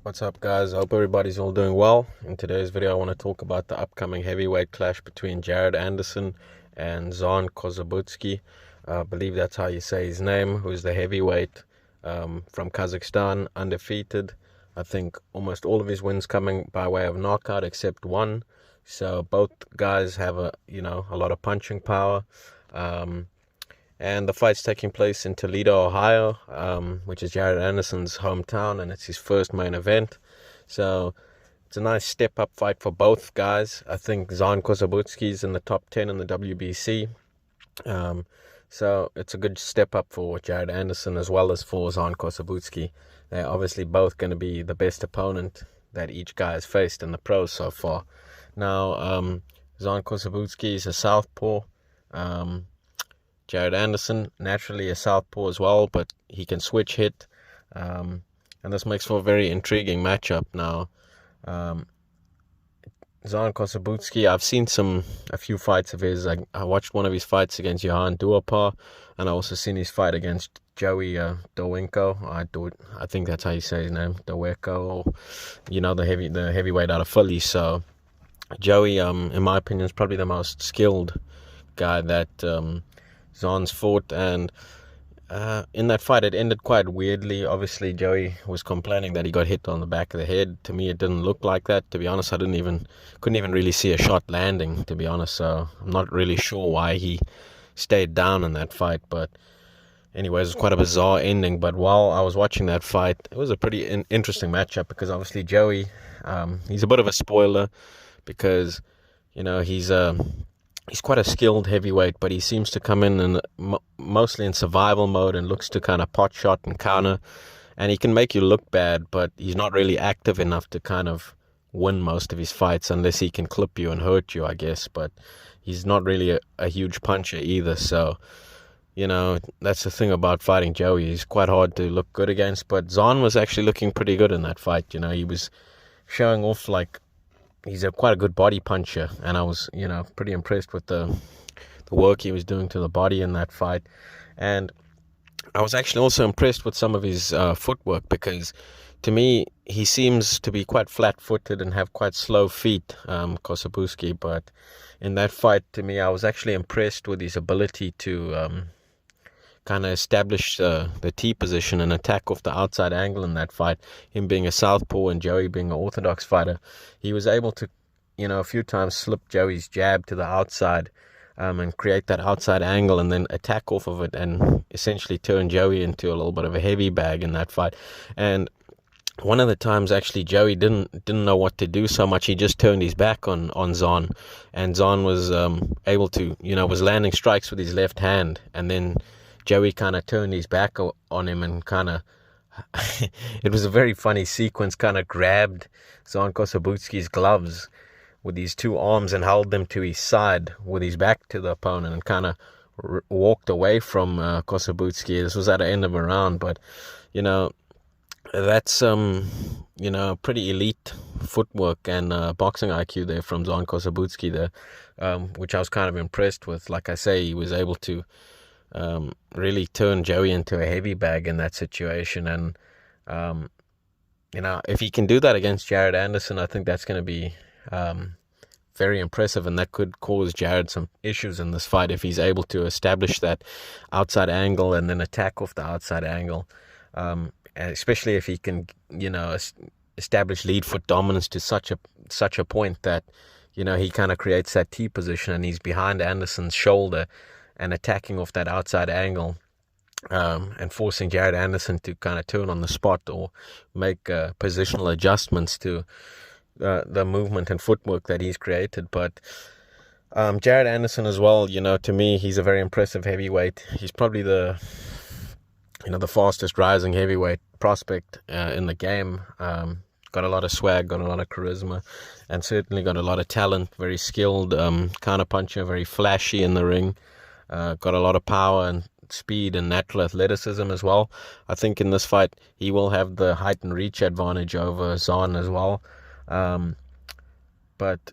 What's up, guys? I hope everybody's all doing well. In today's video, I want to talk about the upcoming heavyweight clash between Anderson and Zhan Kossobutskiy. I believe that's how you say his name, who's the heavyweight from Kazakhstan, undefeated. I think almost all of his wins coming by way of knockout except one. So both guys have a lot of punching power. And the fight's taking place in Toledo, Ohio, which is Jared Anderson's hometown, and it's his first main event. So it's a nice step-up fight for both guys. I think Zhan Kossobutskiy's in the top 10 in the WBC. So it's a good step up for Jared Anderson as well as for Zhan Kossobutskiy. They're obviously both going to be the best opponent that each guy has faced in the pros so far. Now, Zhan Kossobutskiy is a southpaw. Jared Anderson, naturally a southpaw as well, but he can switch hit. And this makes for a very intriguing matchup. Now, Zhan Kossobutskiy, I've seen a few fights of his. I watched one of his fights against Johan Duhaupas, and I also seen his fight against Joey Dowinko. I think that's how you say his name, Dowinko, or the heavyweight out of Philly. So Joey, in my opinion, is probably the most skilled guy that Zhan's fought, and in that fight it ended quite weirdly. Obviously Joey was complaining that he got hit on the back of the head. To me it didn't look like that, to be honest. I couldn't even really see a shot landing, to be honest, so I'm not really sure why he stayed down in that fight. But anyways, it was quite a bizarre ending. But while I was watching that fight, it was a pretty interesting matchup, because obviously Joey, he's a bit of a spoiler, because he's quite a skilled heavyweight, but he seems to come in mostly in survival mode and looks to kind of pot shot and counter. And he can make you look bad, but he's not really active enough to kind of win most of his fights unless he can clip you and hurt you, I guess. But he's not really a huge puncher either. So, that's the thing about fighting Joey. He's quite hard to look good against. But Zhan was actually looking pretty good in that fight. He was showing off like he's quite a good body puncher, and I was, pretty impressed with the work he was doing to the body in that fight. And I was actually also impressed with some of his footwork, because to me he seems to be quite flat-footed and have quite slow feet, Kossobutskiy. But in that fight, to me, I was actually impressed with his ability to kind of establish the T position and attack off the outside angle in that fight. Him being a southpaw and Joey being an orthodox fighter, he was able to, a few times slip Joey's jab to the outside and create that outside angle and then attack off of it and essentially turn Joey into a little bit of a heavy bag in that fight. And one of the times, actually, Joey didn't know what to do so much. He just turned his back on Zhan, and Zhan was able to, was landing strikes with his left hand, and then Joey kind of turned his back on him and kind of, it was a very funny sequence, kind of grabbed Zhan Kossobutskiy's gloves with his two arms and held them to his side with his back to the opponent, and kind of walked away from Kossobutskiy. This was at the end of a round, but, that's, pretty elite footwork and boxing IQ there from Zhan Kossobutskiy there, which I was kind of impressed with. Like I say, he was able to really turn Joey into a heavy bag in that situation. And if he can do that against Jared Anderson, I think that's going to be very impressive, and that could cause Jared some issues in this fight if he's able to establish that outside angle and then attack off the outside angle, and especially if he can establish lead foot dominance to such a point that he kind of creates that T position and he's behind Anderson's shoulder and attacking off that outside angle, and forcing Jared Anderson to kind of turn on the spot or make positional adjustments to the movement and footwork that he's created. But Jared Anderson as well, to me, he's a very impressive heavyweight. He's probably the fastest rising heavyweight prospect in the game. Got a lot of swag, got a lot of charisma, and certainly got a lot of talent. Very skilled counter puncher, very flashy in the ring. Got a lot of power and speed and natural athleticism as well. I think in this fight he will have the height and reach advantage over Zhan as well. But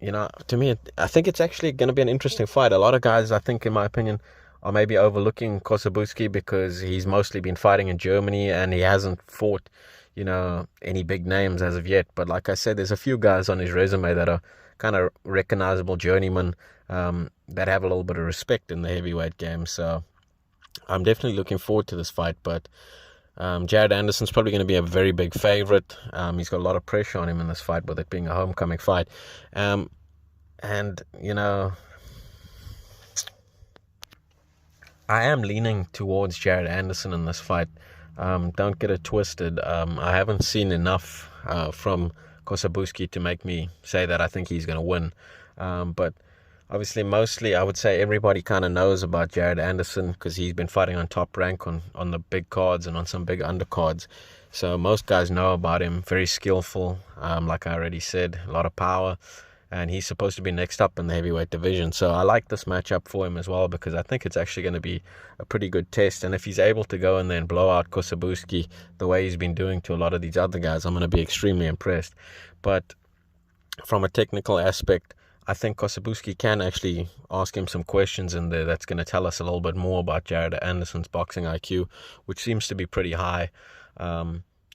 to me, I think it's actually going to be an interesting fight. A lot of guys, I think, in my opinion, are maybe overlooking Kossobutskiy because he's mostly been fighting in Germany and he hasn't fought any big names as of yet. But like I said, there's a few guys on his resume that are kind of recognizable journeymen, that have a little bit of respect in the heavyweight game. So I'm definitely looking forward to this fight. But Jared Anderson's probably going to be a very big favorite. He's got a lot of pressure on him in this fight, with it being a homecoming fight. And, I am leaning towards Jared Anderson in this fight. Don't get it twisted. I haven't seen enough from Kossobutskiy to make me say that I think he's going to win. But obviously, mostly, I would say everybody kind of knows about Jared Anderson because he's been fighting on Top Rank on the big cards and on some big undercards. So most guys know about him. Very skillful, like I already said, a lot of power. And he's supposed to be next up in the heavyweight division. So I like this matchup for him as well, because I think it's actually going to be a pretty good test. And if he's able to go in there and blow out Kossobutskiy the way he's been doing to a lot of these other guys, I'm going to be extremely impressed. But from a technical aspect, I think Kossobutskiy can actually ask him some questions in there that's going to tell us a little bit more about Jared Anderson's boxing IQ, which seems to be pretty high.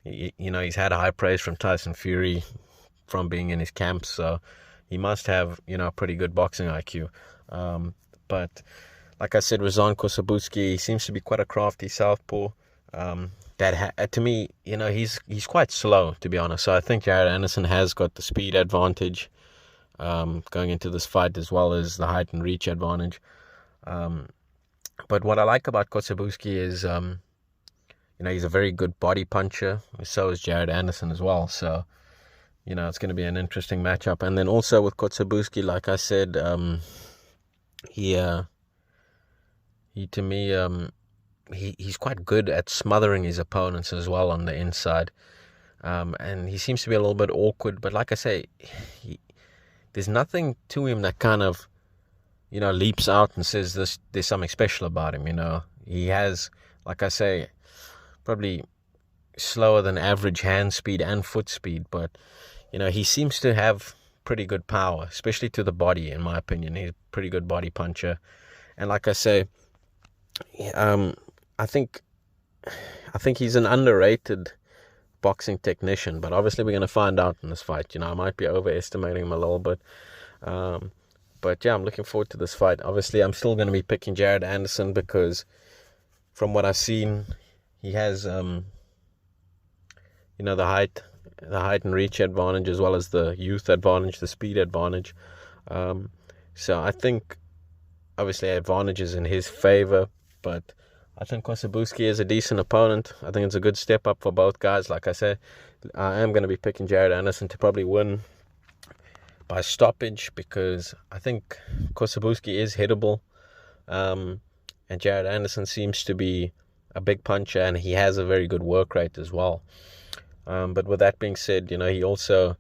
He's had high praise from Tyson Fury from being in his camp, so he must have, a pretty good boxing IQ. But like I said, with Zhan Kossobutskiy, he seems to be quite a crafty southpaw. To me, he's quite slow, to be honest. So I think Jared Anderson has got the speed advantage going into this fight, as well as the height and reach advantage. But what I like about Kossobutskiy is, he's a very good body puncher. So is Jared Anderson as well. So it's going to be an interesting matchup. And then also with Kossobutskiy, like I said, he's quite good at smothering his opponents as well on the inside. And he seems to be a little bit awkward. But like I say, there's nothing to him that kind of, leaps out and says there's something special about him. He has, like I say, probably slower than average hand speed and foot speed, but he seems to have pretty good power, especially to the body, in my opinion. He's a pretty good body puncher. And like I say, I think he's an underrated boxing technician, but obviously we're going to find out in this fight. I might be overestimating him a little bit. But yeah, I'm looking forward to this fight. Obviously, I'm still going to be picking Jared Anderson because from what I've seen, he has, the height and reach advantage, as well as the youth advantage, the speed advantage. So I think obviously advantage is in his favor, but I think Kossobutskiy is a decent opponent. I think it's a good step up for both guys. Like I said, I am going to be picking Jared Anderson to probably win by stoppage, because I think Kossobutskiy is hittable, and Jared Anderson seems to be a big puncher, and he has a very good work rate as well. But with that being said, he also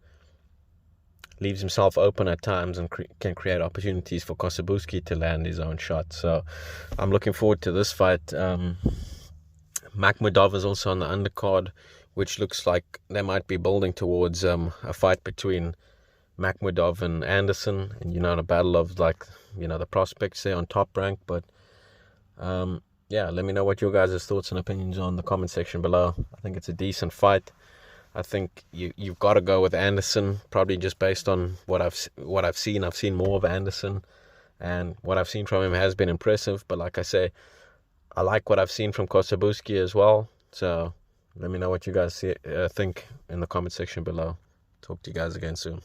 leaves himself open at times and can create opportunities for Kossobutskiy to land his own shot. So I'm looking forward to this fight. Makhmudov is also on the undercard, which looks like they might be building towards a fight between Makhmudov and Anderson, and a battle of the prospects there on Top Rank. But yeah, let me know what your guys' thoughts and opinions are in the comment section below. I think it's a decent fight. I think you've got to go with Anderson, probably just based on what I've seen. I've seen more of Anderson, and what I've seen from him has been impressive. But like I say, I like what I've seen from Kossobutskiy as well. So let me know what you guys think in the comment section below. Talk to you guys again soon.